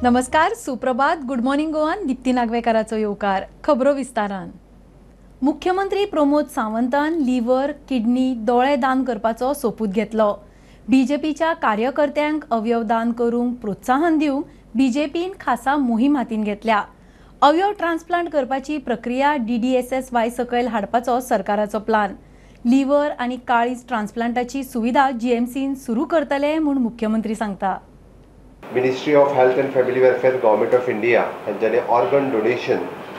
नमस्कार, सुप्रभात, good morning Goan. Deepti नागवेकराचो येवकार. खबरो विस्तारान. मुख्यमंत्री प्रमोद सावंतान लिव्हर, किडनी, दोळे दान करपाचो सोपूत घेतलो. बीजेपीच्या कार्यकर्त्यांक अवयव दान करूंक प्रोत्साहन दिवंक बीजेपीन खासा मोहीम हातीन घेतल्या. अवयव ट्रान्सप्लांट करपाची प्रक्रिया DDSSY सकयल हाडपाचो सरकाराचो प्लान. लिव्हर आनी काळीज ट्रान्सप्लांटाची सुविधा GMCन सुरू करतले म्हूण मुख्यमंत्री सांगता. Ministry of health and family welfare government of India हांच्यानी ऑर्गन डोनेशन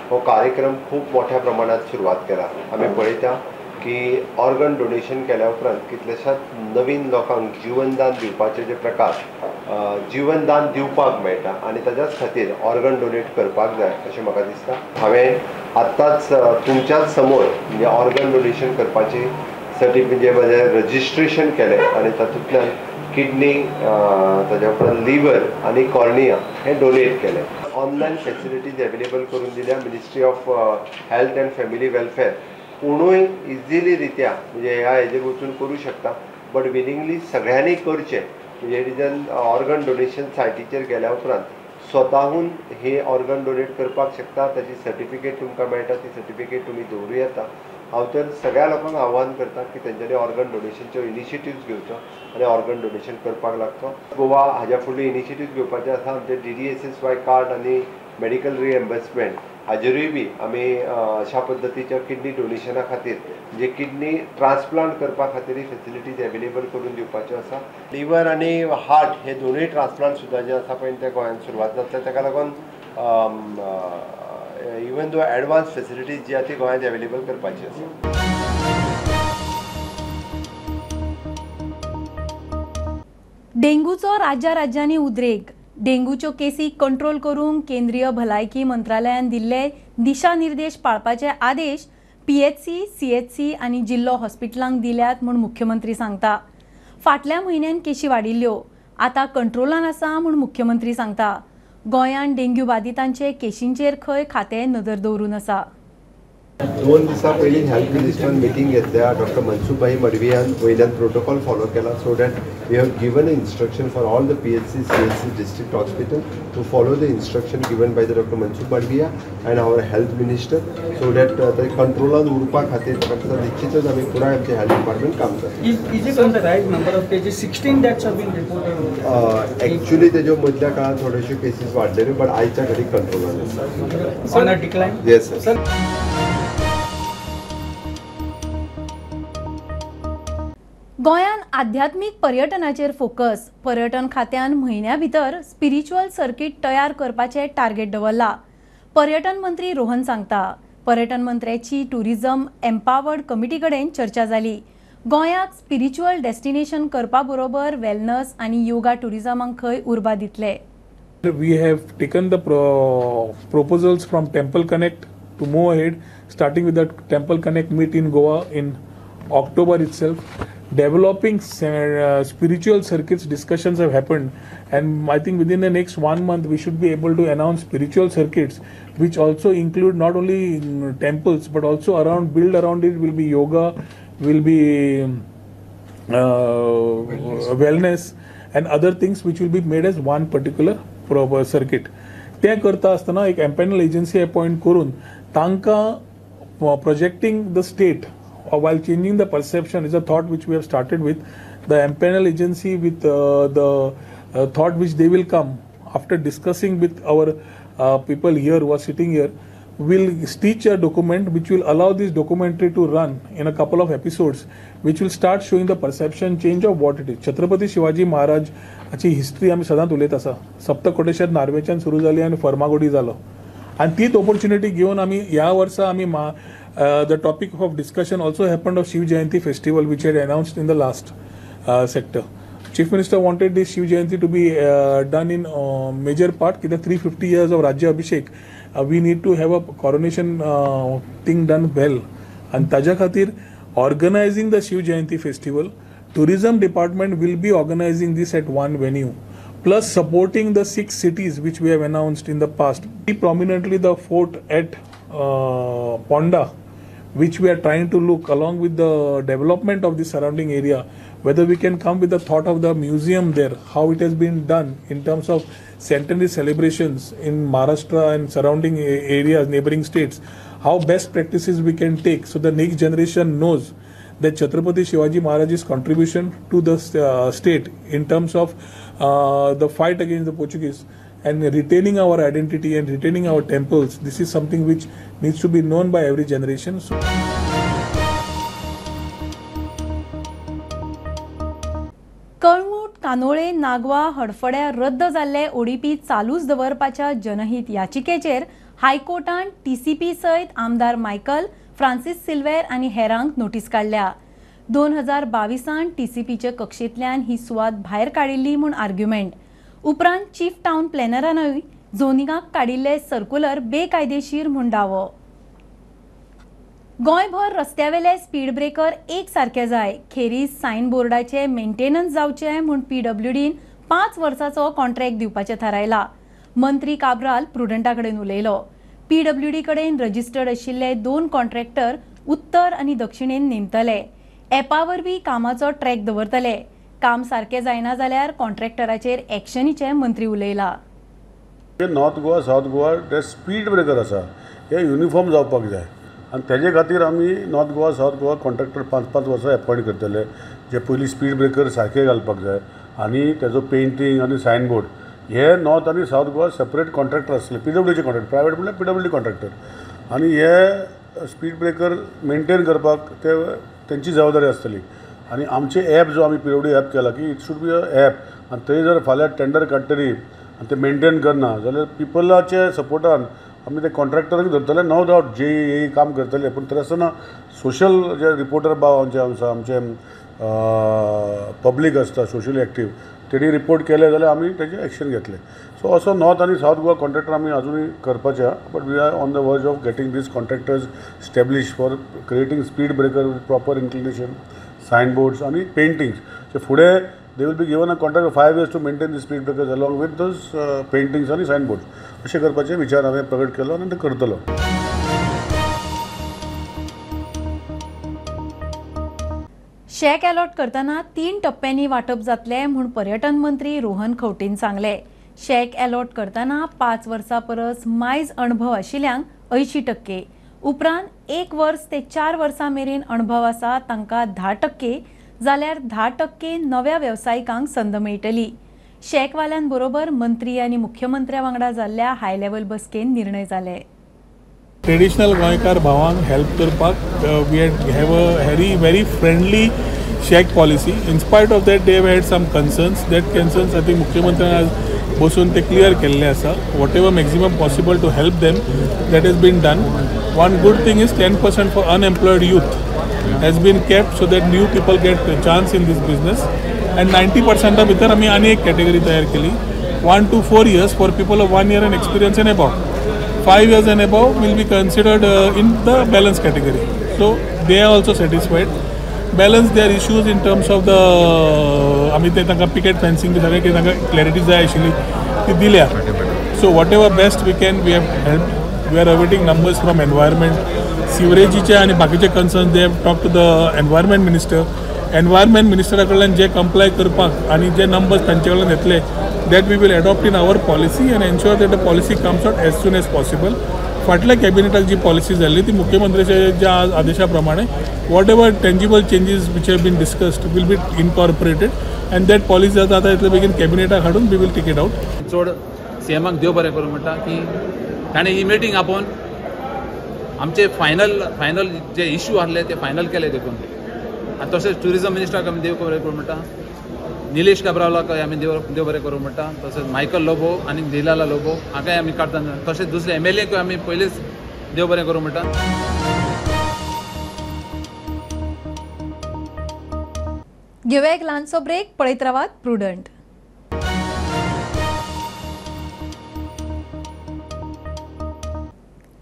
हो कार्यक्रम खूप मोठ्या प्रमाणात सुरवात केला. आम्ही पळयता की ऑर्गन डोनेशन केल्या उपरांत कितलेशाच नवीन लोकांक जीवनदान दिवपाचे जे प्रकार जीवनदान दिवपाक मेळटा आनी ताच्याच खातीर ऑर्गन डोनेट करपाक जाय अशें म्हाका दिसता. हांवें आत्ताच तुमच्याच समोर म्हणजे ऑर्गन डोनेशन करपाची सर्टिफिकेट म्हणजे रजिस्ट्रेशन केलें आनी तातूंतल्यान किडनी ताज्या उपरांत लिव्हर आनी कॉर्निया हे डोनेट केले. ऑनलायन फॅसिलिटीज अवेलेबल करून दिल्या ministry of health and family welfare. कोणूय इजिली रित्या म्हणजे ह्या हेजेर वचून करूं शकता, बट विलिंगली सगळ्यांनी करचें. म्हणजे रिजन ऑर्गन डोनेशन सायटीचेर गेल्या उपरांत स्वताहून हे ऑर्गन डोनेट करपाक शकता. ताची सर्टिफिकेट तुमकां मेळटा, ती सर्टिफिकेट तुमी दवरूं येता. हांव तर सगळ्या लोकांक आव्हान करता की तेंच्यांनी ऑर्गन डोनेशनच्यो इनिशिएटिव्स घेवच्यो आनी ऑर्गन डोनेशन करपाक लागचो. गोवा हाज्या फुडली इनिशिएटिव्स घेवपाचे आसा. आमचे DDSSY कार्ड आनी मेडिकल रिएम्बर्समेंट हाजेरूय बी आमी अशा पद्दतीच्या किडनी डोनेशना खातीर म्हणजे किडनी ट्रान्सप्लांट करपा खातीर फॅसिलिटीज अवेलेबल करून दिवपाच्यो आसा. लिव्हर आनी हार्ट हे दोनूय ट्रान्सप्लांट सुद्दां जे आसा पळय ते गोंयांत सुरवात जातले. ताका लागून इवन दो एडवान्स फॅसिलिटीज जी आसा ती गोंयांत अवेलेबल करपाची आसा. डेंग्यूचो राज्यांनी उद्रेक. डेंग्यूच्यो केसी कंट्रोल करूंक केंद्रीय भलायकी मंत्रालयान दिल्ले दिशानिर्देश पाळपाचे आदेश PHC, CHC आनी जिल्लो हॉस्पिटलांक दिल्यात म्हूण मुख्यमंत्री सांगता. फाटल्या म्हयन्यान केशी वाडिल्ल्यो, आतां कंट्रोलान आसा म्हूण मुख्यमंत्री सांगता. गोंयान डेंग्यू बाधितांचे केशींचेर खंय खातें नदर दवरून आसा. 2 दिसां पयलीं हेल्थ मिनिस्टरान मिटींग घेतल्या. डॉक्टर मनसुखभाई मडवियान वयल्यान प्रोटोकॉल फॉलो केला. So that we have given instruction for all the PHC, CHC district hospital to follow the instruction given by the doctor Mansukh Mandaviya and our health minister. So that ते कंट्रोलान उरपा खातीर निश्चितच आमी पुराय आमचे हेल्थ डिपार्टमेंट काम करता. एक्चुअली तेज्या मदल्या काळात थोडेशे केसीस वाडलेल्यो, बट आयच्या घडी कंट्रोलान आसा. Yes sir. गोंयान आध्यात्मिक पर्यटनाचेर फोकस. पर्यटन खात्यान म्हयन्या भितर स्पिरिच्युअल सर्कीट तयार करपाचे टार्गेट दवरला. पर्यटन मंत्री रोहन सांगता. पर्यटन मंत्र्याची टुरिझम एम्पावर्ड कमिटी कडेन चर्चा जाली. गोंयाक स्पिरिच्युअल डेस्टिनेशन करपा बरोबर वेलनस आनी योगा टुरिझमांक खंय उर्बा दितले. We have taken the proposals from Temple Connect to move ahead, starting with the Temple Connect meet in Goa in October itself. Developing spiritual circuits discussions have happened, and I think within the next 1 month we should be able to announce spiritual circuits which also include not only temples but also build around it will be yoga, will be wellness and other things which will be made as one particular proper circuit. ते करता असताना एक empanel agency appoint करून तांकां projecting the state while changing the perception is a thought which we have started with. The empanel agency with the thought which they will come after discussing with our people here who are sitting here, will stitch a document which will allow this documentary to run in a couple of episodes which will start showing the perception change of what it is. Chhatrapati Shivaji Maharaj ची history आमी सदांच उलयत आसा. सप्तकोटेश्वर नार्वेच्यान सुरू जाली आनी फर्मागुडी जालो, आनी तीच ऑपॉर्च्युनिटी घेवन आमी ह्या वर्सा आमी the topic of discussion also happened of Shiv Jayanti festival which had announced in the last sector. Chief Minister wanted this Shiv Jayanti to be done in major part. The 350 years of Rajya Abhishek, we need to have a coronation thing done well. And taja khatir organizing the Shiv Jayanti festival, tourism department will be organizing this at one venue, plus supporting the 6 cities which we have announced in the past. Prominently the fort at Ponda, which we are trying to look along with the development of the surrounding area, whether we can come with the thought of the museum there, how it has been done in terms of centenary celebrations in Maharashtra and surrounding areas, neighboring states, how best practices we can take so the next generation knows that Chhatrapati Shivaji Maharaj's contribution to the state in terms of the fight against the Portuguese and retaining our identity and retaining our temples. This is something which needs to be known by every generation. Calangute, कानोळे, Nagwa, हडफड्या रद्द जाल्ले ODP चालूच दवरपाच्या जनहित याचिकेचेर हायकोर्टान TCP सयत आमदार Michael, Francis Silveira आनी हेरांक notice काडल्या. 2022 टीसीपीचे कक्षेंतल्यान ही सुवात भायर काडिल्ली म्हूण आर्ग्युमेंट. उपरांत चीफ टावन प्लॅनरानूय झोनिंगाक काडिल्ले सर्क्युलर बेकायदेशीर म्हूण दावो. गोंयभर रस्त्यावेले स्पीड ब्रेकर एक सारखे जाय, खेरीज सायन बोर्डाचे मेंटेनन्स जावचे म्हूण पीडब्ल्यूडीन 5 वर्सांचो कॉन्ट्रॅक्ट दिवपाचें थारायला. मंत्री काब्राल प्रुडंटा कडेन उलयलो. पीडब्ल्यूडी कडेन रजिस्टर्ड आशिल्ले 2 कॉन्ट्रॅक्टर उत्तर आनी दक्षिणेन नेमतले. एपा वरवीं कामाचो ट्रॅक दवरतले. काम सारकें जायना जाल्यार कॉन्ट्रॅक्टराचेर एक्शनीचे मंत्री उलयला. नॉर्थ गोवा, साउथ गोवा ते स्पीड ब्रेकर आसा हे युनिफॉर्म जावपाक जाय आनी तेजे खातीर आमी north Goa, south Goa contractor 5-5 वर्सां अपॉयंट करतले, जे पयलीं स्पीड ब्रेकर सारके घालपाक जाय आनी तेजो पेंटींग आनी सायन बोर्ड हे नॉर्थ आनी साउथ गोवा सेपरेट कॉन्ट्रॅक्टर आसले, पीडब्ल्यूडीचे कॉन्ट्रॅक्ट, प्रायवेट म्हणल्यार पीडब्ल्यूडी कॉन्ट्रॅक्टर आनी हे स्पीड ब्रेकर मेंटेन करपाक ते तेंची जबाबदारी आसतली. आनी आमचे ॲप जो आमी पीडब्ल्यूडी ॲप केला की it should be a app आनी थंय जर फाल्यां टेंडर काडटरी आनी ते मेंटेन करना जाल्यार पिपलाचे सपोर्टान आमी ते कॉन्ट्रॅक्टरांक धरतले. नो डावट जे काम करतले, पूण तरी आसतना सोशल जे रिपोर्टर भाव आमचे पब्लीक आसता सोशली एक्टीव तेणी रिपोर्ट केले जाल्यार आमी तेजे एक्शन घेतले. सो असो नॉर्थ आनी साउथ गोवा कॉन्ट्रॅक्टर आमी अजुनूय करपाचे आहा, but we are on the verge of getting these contractors establish for creating speed breaker with proper inclination, sign boards आनी पेंटिंग्स. जे फुडें they will be given a contract of 5 years to maintain the speed breakers along with those paintings आनी sign boards. अशें करपाचे विचार हांवें प्रगट केलो आनी ते करतलो. शेक अलॉट करतना 3 टप्प्यांनी वांटप जातले म्हूण पर्यटन मंत्री रोहन खंवटेन सांगले. शेक अलॉट करतना 5 वर्सां परस मायज अणभव आशिल्ल्यांक 80%, उपरांत 1 वर्स ते 4 वर्सां मेरेन अणभव आसा तांकां 10%, जाल्यार 10% नव्या वेवसायिकांक संद मेळटली. शेकवाल्यांबरोबर मंत्री आनी मुख्यमंत्र्या वांगडा जाल्ल्या हाय लेवल बसकेन निर्णय जाले. ट्रेडिशनल गोंयकार भावांक हेल्प करपाक we have a very friendly shack policy. In spite of that they have had some concerns. That concerns I think मुख्यमंत्र्यान आज बसून ते क्लियर केल्ले आसा. Whatever maximum possible to help them that has been done. One good thing is 10% for unemployed youth has been kept so that new people get a chance in this business. And 90% भितर आमी आनी एक category तयार केली, 1 to 4 years for people of 1 year and experience and above. 5 years and above will be considered in the balance category. So they are also satisfied. Balance their issues in terms of the आमी ते तांकां Picket fencing बी सगळें कितें तांकां clarity जाय आशिल्ली ती दिल्या. So whatever best we can we have help. We are awaiting numbers from environment, सिवरेजीचे आनी बाकीचे concern. They have talk to the environment minister. Environment मिनिस्टरा कडल्यान जे कंप्लाय करपाक आनी जे नंबर्स तांचे कडल्यान येतले that we will adopt in our policy and ensure that the policy comes out as soon as possible. फाटल्या कॅबिनेटाक जी पॉलिसी जाल्ली ती मुख्यमंत्र्याच्या ज्या आदेशा प्रमाणे whatever tangible changes which have been discussed will be incorporated and that policy जाता इतले बेगीन कॅबिनेटाक हाडून we will take it out. चड सीएमाक देव बरें करूं म्हणटा की ताणें ही मिटींग आपोवन आमचे फायनल जे इश्यू आसले ते फायनल केले देखून. आनी तशेंच ट्युरिजम मिनिस्टराक आमी देव बरें करूं म्हणटा, निलेश काब्रालाक आमी देव बरें करूं म्हणटा, तशेंच मायकल लोबो आनी दिलाला लोबो हाकाय आमी काडटा, तशेंच दुसरे MLAक आमी पयलींच देव बरें करूं म्हणटा. घेवया एक ल्हानसो ब्रेक. पळयत रावात प्रुडंट.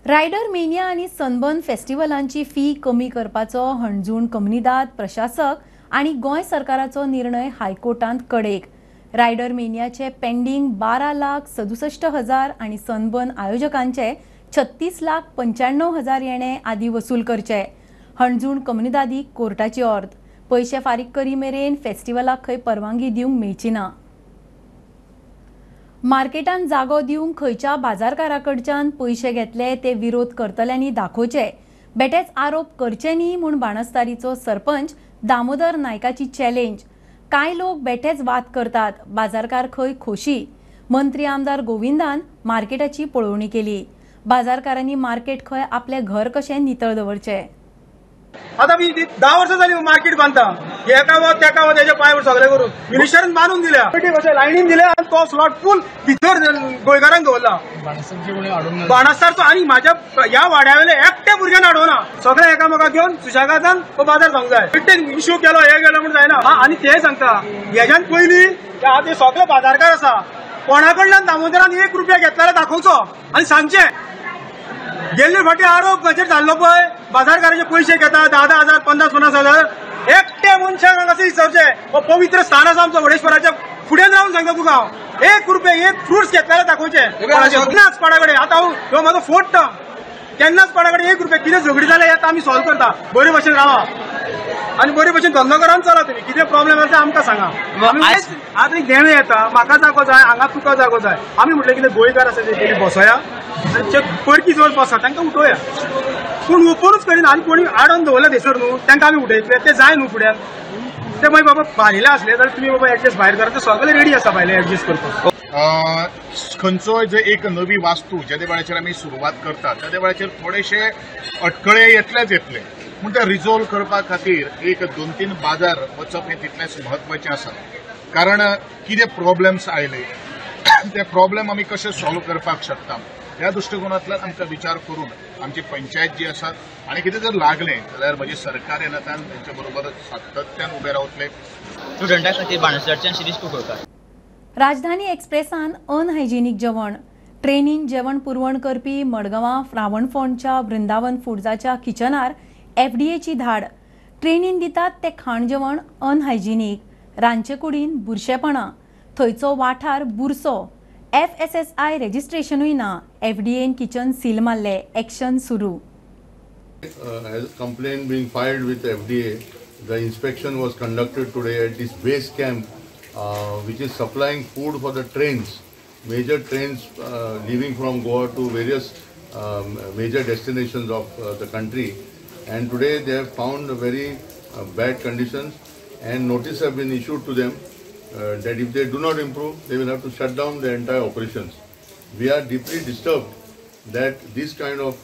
रायडर मेनिया आनी सनबर्न फेस्टिवलांची फी कमी करपाचो हणजूण कम्युनिदाद प्रशासक आनी गोंय सरकाराचो निर्णय हायकोर्टांत कडेक. रायडर मेनियाचे पेंडींग 12,67,000 आनी सनबर्न आयोजकांचे 36,95,000 येणे आदी वसूल करचे. हणजूण कम्युनिदादीक कोर्टाची ऑर्द. पैसे फारीक करी मेरेन फेस्टिवलाक खंय परवानगी दिवंक मेळची ना। मार्केटान जागो दिवंक खंयच्या बाजारकाराकडच्यान पैसे घेतले ते विरोध करतल्यांनी दाखोवचे, बेटेच आरोप करचे न्ही म्हूण बाणस्तारीचो सरपंच दामोदर नायकाची चॅलेंज। कांय लोक बेटेच वाद करतात, बाजारकार खंय खोशी। मंत्री आमदार गोविंदान मार्केटाची पळोवणी केली। बाजारकारांनी मार्केट खंय आपले घर कशें नितळ दवरचे। आता मी 10 वर्ष झाली मार्केट बांधता, एका वत त्याका वत त्याच्या पायावर सगळे करून मिनिस्टरान बांधून दिल्या, कशें लायनीन दिले आणि तो स्लॉट फुल भितर गोंयकारांक दवरला। बाणस्तारचो आणि माझ्या ह्या वाड्यावेले एकट्या भुरग्यांना अडवना, सगळे एकामेकाक घेऊन सुशागादान तो बाजार जावंक जाय। बिट्टेन इश्यू केलो हे गेलो म्हणून जायना। आणि ते सांगता हेज्यान पयलीं ते सगळे बाजारकार आसा, कोणाकडल्यान दामोदरान 1 रुपया घेतलेलो दाखोवचो आणि सांगचे। गेल्ले फाटी आरोप खंयचेर जाल्लो पळय, बाजारकाराचे पैसे घेता 10,000 50,000 एकट्या मनशाक कशें विचारचे। पवित्र स्थान आसा आमचो वडेश्वराच्या फुडें रावन सांगता तुका हांव 1 रुपया 1 फ्रुट्स घेतलेले दाखोवचे। केन्नाच पाडाकडे आता ह्यो म्हाजो फोर्थ टर्म, केन्नाच पाडाकडे 1 रुपया कितें झगडी जाले येता आमी सॉल्व करता। बरे भशेन रावा आणि बरे भशेन धंदो करान चला, तुम्ही कितें प्रॉब्लेम आसा आमकां सांगा। आतां एक घेणे येता, म्हाका जागो जाय, हांगा तुका जागो जाय। आमी म्हटलें कितें गोंयकार आसा ते पयलीं बसया आनी परकी जवळ बसा, तांकां उठोवया। पूण ओपनूच करिना आनी कोणी आडोवन दवरला थंयसर न्हू, तांकां आमी उठयतले ते जाय न्हू फुड्यान। ते मागीर बाबा भायले असले जाल्यार तुमी बाबा एडजस्ट भायर करा, ते सगळे रेडी आसा भायले एडजस्ट करपाक। खंयचोय जे एक नवी वास्तू ज्या वेळाचेर आमी सुरवात करतात त्या वेळाचेर थोडेशे अडखळे येतले, पूण ते रिजॉल्व करपा खातीर एक 2-3 बाजार वचप हे तितलेंच म्हत्वाचें आसा। कारण कितें प्रॉब्लेम्स आयले ते प्रॉब्लेम आमी कशे सॉल्व करपाक शकता ह्या दृश्टिकोनांतल्यान आमकां विचार करून आमची पंचायत जी आसा आनी कितें जर लागलें जाल्यार म्हजें सरकार येतान तेंचे बरोबर सातत्यान उबे रावतले। स्टुडंटां खातीर बाणस्तारच्यान शिरीष कुंकळकार। राजधानी एक्सप्रेसान अनहायजिनीक जेवण, ट्रेनीन जेवण पुरवण करपी मडगांवां रावणफोंडच्या वृंदावन फुड्साच्या किचनार FDAची धाड। ट्रेनीन दितात ते खाण जेवण अनहायजिनीक, रांदचे कुडीन बुरशेपणां, थंयचो वाठार बुरसो, FSSI रेजिस्ट्रेशनूय ना। FDAन किचन सील मारले, एक्शन सुरू। As a complaint being filed with FDA, the inspection was conducted today at this base camp, which is supplying food for the trains, major trains leaving from Goa to various major destinations of the country. And today they have found very bad conditions, and notice have been issued to them that if they do not improve, they will have to shut down the entire operations. We are deeply disturbed that this kind of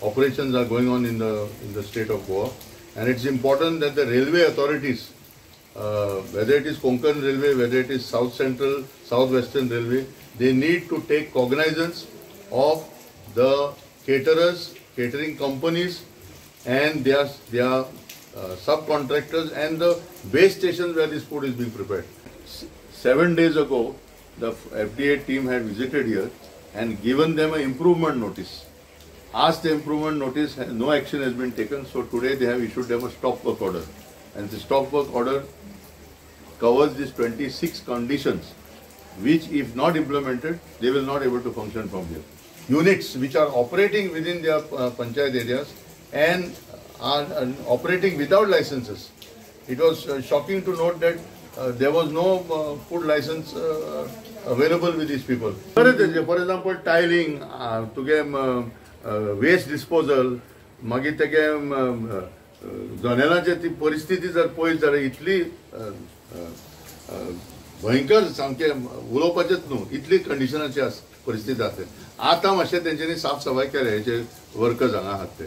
operations are going on in the state of Goa, and it's important that the railway authorities, whether it is Konkan Railway, whether it is South Central, South Western Railway, they need to take cognizance of the caterers, catering companies, and their subcontractors and the base stations where this food is being prepared. 7 days ago, the FDA team had visited here and given them an improvement notice. Asked the improvement notice, no action has been taken, so today they have issued them a stop work order. And the stop work order covers these 26 conditions, which if not implemented, they will not able to function from here. Units which are operating within their panchayat areas and are operating without licenses. It was shocking to note that there was no food license available with these people. For example, tiling, waste disposal, मागीर तेगे जनेलांची ती परिस्थिती जर पळयत जाल्यार इतली भयंकर सामके उलोवपाचेच न्हू, इतली कंडिशनाची परिस्थिती आसता। आतां मातशें तेंच्यांनी साफ सफाई केल्या, हेचे वर्कर्स हांगा आहात ते।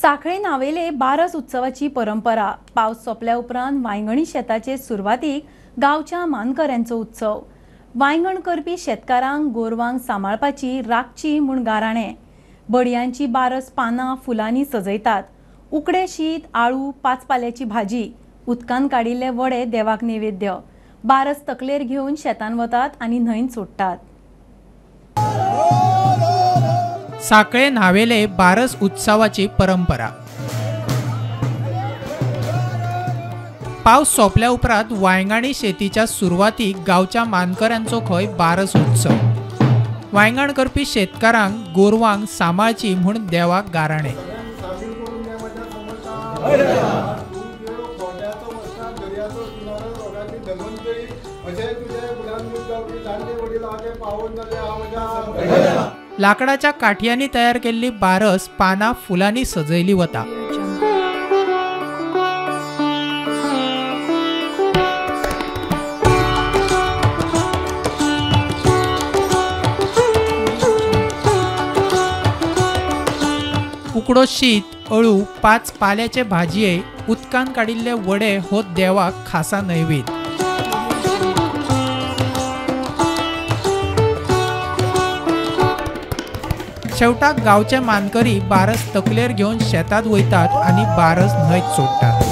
साखळे नावेले बारस उत्सवाची परंपरा। पावस सोंपल्या उपरांत वांयगणी शेताचे सुरवातीक गांवच्या मानकऱ्यांचो उत्सव। वांयगण करपी शेतकारांक गोरवांक सांबाळपाची राखची म्हूण गाराणें। बडयांची बारस पानां फुलांनी सजयतात। उकडे शीत, आळू, 5 पाल्याची भाजी, उदकान काडिल्ले वडे देवाक नैवेद्य। बारस तकलेर घेवन शेतान वतात आनी न्हंयत सोडटात। साखळे न्हावेले बारस उत्सवाची परंपरा। पावस सोंपल्या उपरांत वांयगणी शेतीच्या सुरवातीक गांवच्या मानकऱ्यांचो खंय बारस उत्सव। वांयगण करपी शेतकारांक गोरवांक सांबाळची म्हूण देवाक गाराणें. लाकडाच्या काठयांनी तयार केल्ली बारस पानां फुलांनी सजयली वता. उकडो शीत अळू 5 पाल्याचे भाजये उदकान काडिल्ले वडे हो देवाक खासा नैवेद्य. शेवटाक गांवचे मानकरी बारस तकलेर घेवन शेतात वयतात आनी बारस न्हंयत सोडटात.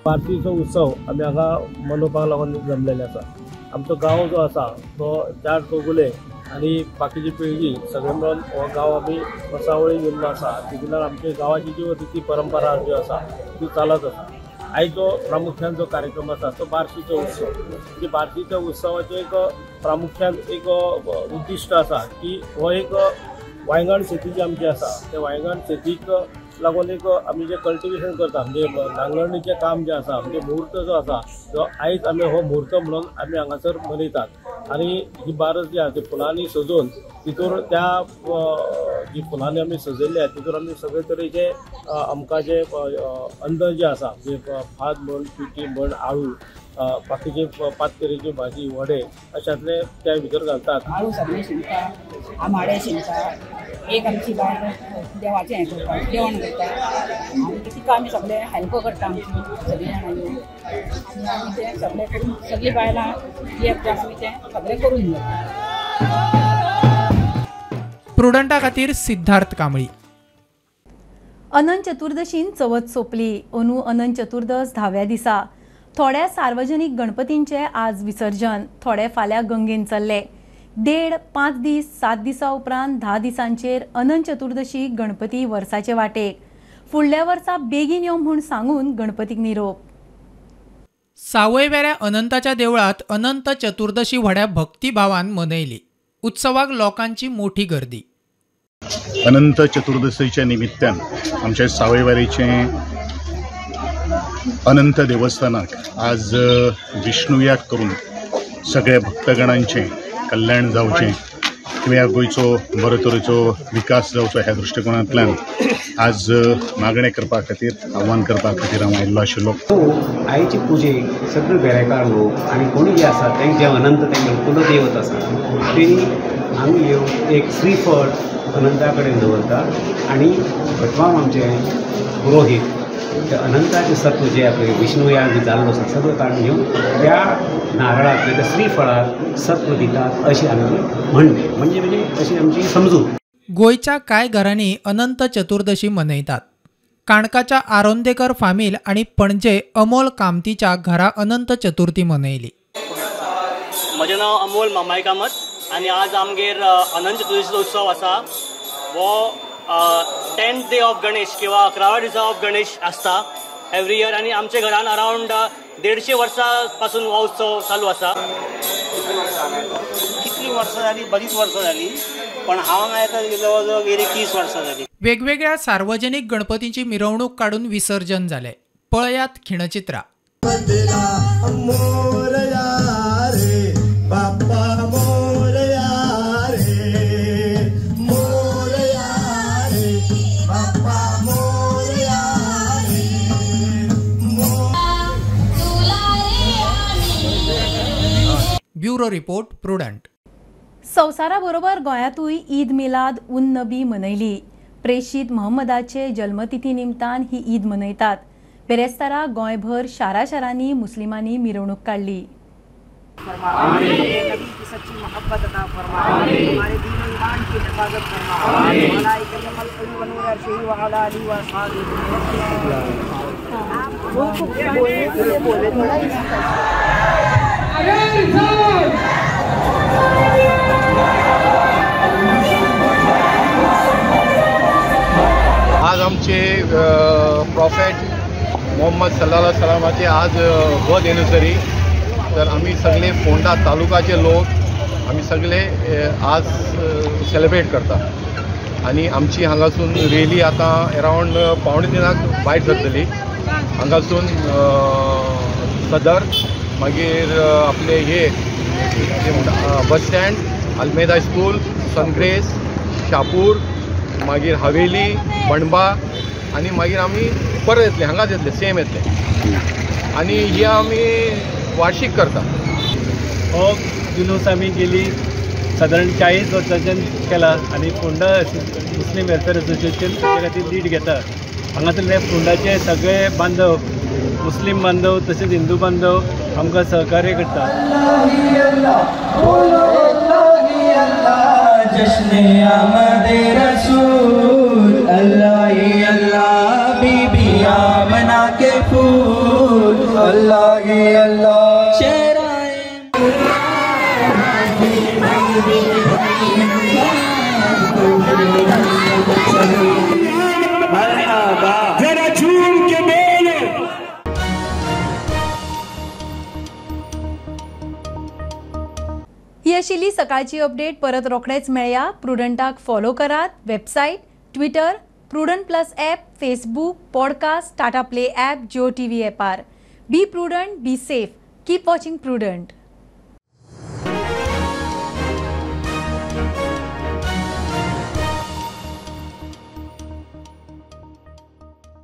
बार्शीचो उत्सव आमी हांगा मनोवपाक लागून जमलेले आसा. आमचो गांव जो आसा तो 4 चौगुले आनी बाकीची पिळगी सगळे मेळून हो गांव आमी वसावळी उरलो आसा. तितूंतल्यान आमची गांवाची जी रिती परंपरा ज्यो आसा ती चालत आसा. आयज जो प्रामुख्यान जो कार्यक्रम आसा तो बार्शीचो उत्सव. म्हणजे बार्शीच्या उत्सवाचो एक प्रामुख्यान एक उद्दिश्ट आसा की हो एक वांयगण शेती जी आमची आसा त्या वांयगण शेतीक लागून एक आमी जे कल्टिवेशन करता म्हणजे नांगरणीचें काम जें आसा म्हणजे मुहूर्त जो आसा तो आयज आमी हो मुहूर्त म्हणून आमी हांगासर मनयतात. आनी ही बारस जी आसा ती फुलांनी सजोवन तितूर त्या जी फुलांनी आमी सजयल्ली आसा तितूर आमी सगळे तरेचे आमकां जे अन्न जे आसा म्हणजे भात म्हण पिठी म्हण आळू बाकीचे 5 तरेची भाजी वडे अशातले त्या भितर घालतात. आळू सगळे शिंपतात, आमाडे शिंपतात. एक आमची बायल देवाचें हें करता जेवण करता आनी तिका आमी सगळे हेल्प करता आमची सगळीं जाणां येवन आनी आमी तें सगळें करून सगळीं बायलां एक जाण आमी तें सगळें करून घेता. प्रुडंटा खातीर सिद्धार्थ कांबळी. अनंत चतुर्दशीन चवथ सोंपली. अंदू अनंत चतुर्दश 10व्या दिसा. थोड्या सार्वजनीक गणपतींचे आज विसर्जन, थोडे फाल्यां गंगेन चल्ले. 1.5-5 दीस 7 दिसां उपरांत 10 दिसांचेर अनंत चतुर्दशी गणपती वर्साचे वाटेक. फुडल्या वर्सा बेगीन यो म्हूण सांगून गणपतीक निरोप. सावयवेऱ्या अनंताच्या देवळात अनंत चतुर्दशी व्हड्या भक्तिभावान मनयली. उत्सवाक लोकांची मोठी गर्दी. अनंत चतुर्दशीच्या निमित्तान आमच्या सावयवेरेचें अनंत देवस्थानाक आज विष्णुयाग करून सगळ्या भक्तगणांचें कल्याण जावचें किंवा गोंयचो बरे तरेचो विकास जावचो ह्या दृश्टिकोनांतल्यान आज मागणें करपा खातीर आव्हान करपा खातीर हांव आयिल्लो आशिल्लो. आयची पुजेक सगळे बेरेकार लोक आनी कोणी जे आसा तेंचे अनंत तेंगे कुलदैवत आसा तेणी आमी येवन एक श्रीफळ अनंता कडेन दवरता आनी भटमाम आमचे पुरोहीत ते अनंताचे सत्व जे आपले विष्णुयाग जाल्लो आसा सगळं काडून घेवन त्या नारळाक त्या श्रीफळाक सत्व दितात अशी आमी म्हणटे म्हणजे अशी आमची समजूत. गोंयच्या कांय घरांनी अनंत चतुर्दशी मनयतात. काणकाच्या आरोंदेकर फामील आणि पणजे अमोल कामतीच्या घरा अनंत चतुर्थी मनयली. म्हजें नांव अमोल मामाय कामत आनी आज आमगेर अनंत चतुर्दशीचो उत्सव आसा. हो 10th डे ऑफ गणेश किंवा 11व्या दिसा ऑफ गणेश आसता एवरी इयर आनी आमच्या घरान अरावंड 150 वर्सां पासून हो उत्सव चालू आसा. कितली वर्सां जाली? बरीच वर्सां जाली पण हांव हांगा येता जवळ जवळ गेली 30 वर्सां जाली. वेगवेगळ्या सार्वजनिक गणपतींची मिरवणूक काढून विसर्जन झाले. पळयात खिणचित्रां. Bureau report Prudent. संवसाराबरोबर गोंयांतूय ईद मिलाद उन नबी मनयली. प्रेषित महम्मदाचे जल्मतिथी निमतान ही ईद मनयतात. बेरेस्तारा गोंयभर शारांनी मुस्लिमांनी मिरवणूक काढली. आज आमचे प्रॉफेट मोहम्मद सल्लल्लाहु अलैहि वसल्लमाचे आज बर्थ एनिवर्सरी. तर आम्ही सगळे फोंडा तालुकाचे लोक आम्ही सगळे आज सेलिब्रेट करता आणि आमची हांगासून रेली आता अरावंड 2:30 भायर सरतली. हांगासून सदर मागीर आपले हे बस स्टँड, अल्मेदा स्कूल, सनग्रेस, शापूर, मागीर हवेली, बणबा आणि मागीर आमी परत येतले हांगाच येतले सेम येतले आणि हे आमी वार्षिक करता. हो जुलूस आमी गेली सादारण 40 वर्सांच्यान केला आणि फोंडा मुस्लीम वेलफेअर असोसिएशन ताचे खातीर लीड घेता. हांगासरले फोंडाचे सगळे बांधव, मुस्लीम बांधव तसेच हिंदू बांधव आमकां सहकार्य करता. जश्ने आमदे रसूल अल्लाह ही अल्लाह बीबी आमना के फूल अल्लाह ही अल्लाह जरा झूम के बोलो. ही आशिल्ली सकाळची अपडेट. परत रोखडेच मेळया. प्रुडंटाक फॉलो करात. Website, Twitter, Prudent plus app, Facebook, podcast, Tata Play app, Jio TV ॲपार. Be Prudent, be safe. Keep watching prudent.